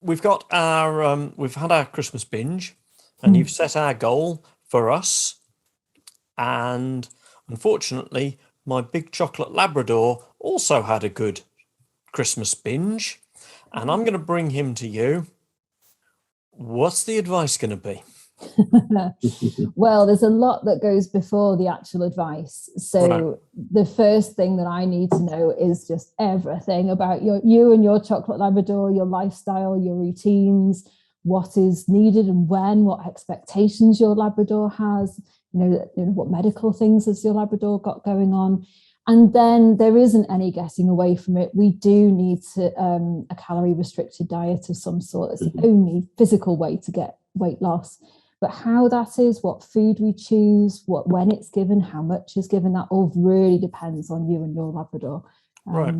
we've got our we've had our Christmas binge, and you've set our goal for us. And unfortunately, my big chocolate Labrador also had a good Christmas binge, and I'm going to bring him to you. What's the advice going to be? Well, there's a lot that goes before the actual advice. So the first thing that I need to know is just everything about you and your chocolate Labrador, your lifestyle, your routines, what is needed and when, what expectations your Labrador has, what medical things has your Labrador got going on. And then there isn't any getting away from it. We do need a calorie restricted diet of some sort. It's the only physical way to get weight loss. But how that is, what food we choose, when it's given, how much is given, that all really depends on you and your Labrador. Right.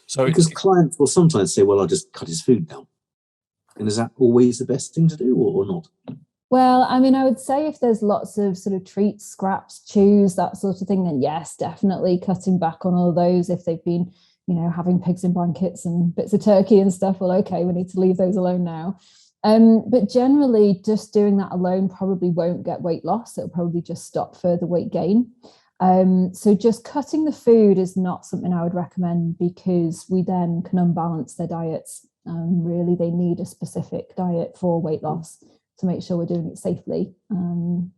So because clients will sometimes say, well, I'll just cut his food down. And is that always the best thing to do or not? Well, I mean, I would say if there's lots of sort of treats, scraps, chews, that sort of thing, then yes, definitely cutting back on all those. If they've been, having pigs in blankets and bits of turkey and stuff, well, okay, we need to leave those alone now. But generally, just doing that alone probably won't get weight loss. It'll probably just stop further weight gain. So just cutting the food is not something I would recommend, because we then can unbalance their diets. Really, they need a specific diet for weight loss to make sure we're doing it safely,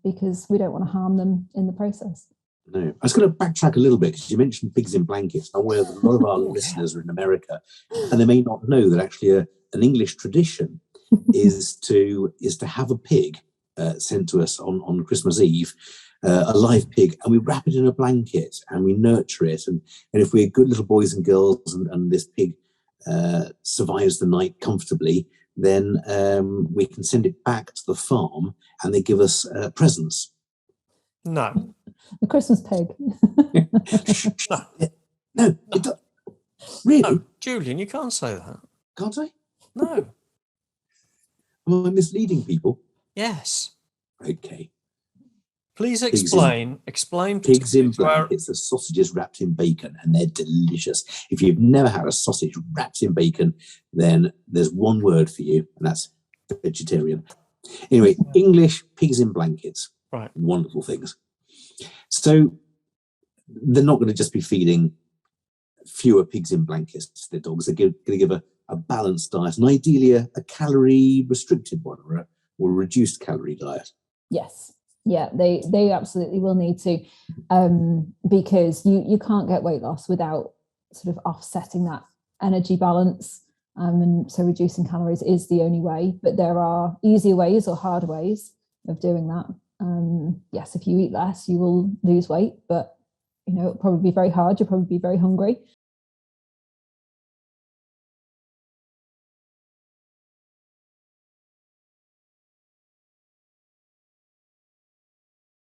because we don't want to harm them in the process. No, I was going to backtrack a little bit because you mentioned pigs in blankets. I'm aware that a lot of our listeners are in America, and they may not know that actually an English tradition is to have a pig sent to us on Christmas Eve, a live pig, and we wrap it in a blanket and we nurture it. And if we're good little boys and girls and this pig survives the night comfortably, then we can send it back to the farm and they give us presents. No. The Christmas pig. No, really? No, Julian, you can't say that. Can't I? No. Am I misleading people? Yes. Okay. Please explain. Pigs in blankets are sausages wrapped in bacon, and they're delicious. If you've never had a sausage wrapped in bacon, then there's one word for you, and that's vegetarian. Anyway, English pigs in blankets. Right. Wonderful things. So they're not going to just be feeding fewer pigs in blankets to their dogs. They're going to give a balanced diet, and ideally a calorie restricted one or a reduced calorie diet. Yes. Yeah, they absolutely will need to, because you can't get weight loss without sort of offsetting that energy balance. And so reducing calories is the only way, but there are easier ways or harder ways of doing that. Yes, if you eat less, you will lose weight, but it'll probably be very hard. You'll probably be very hungry.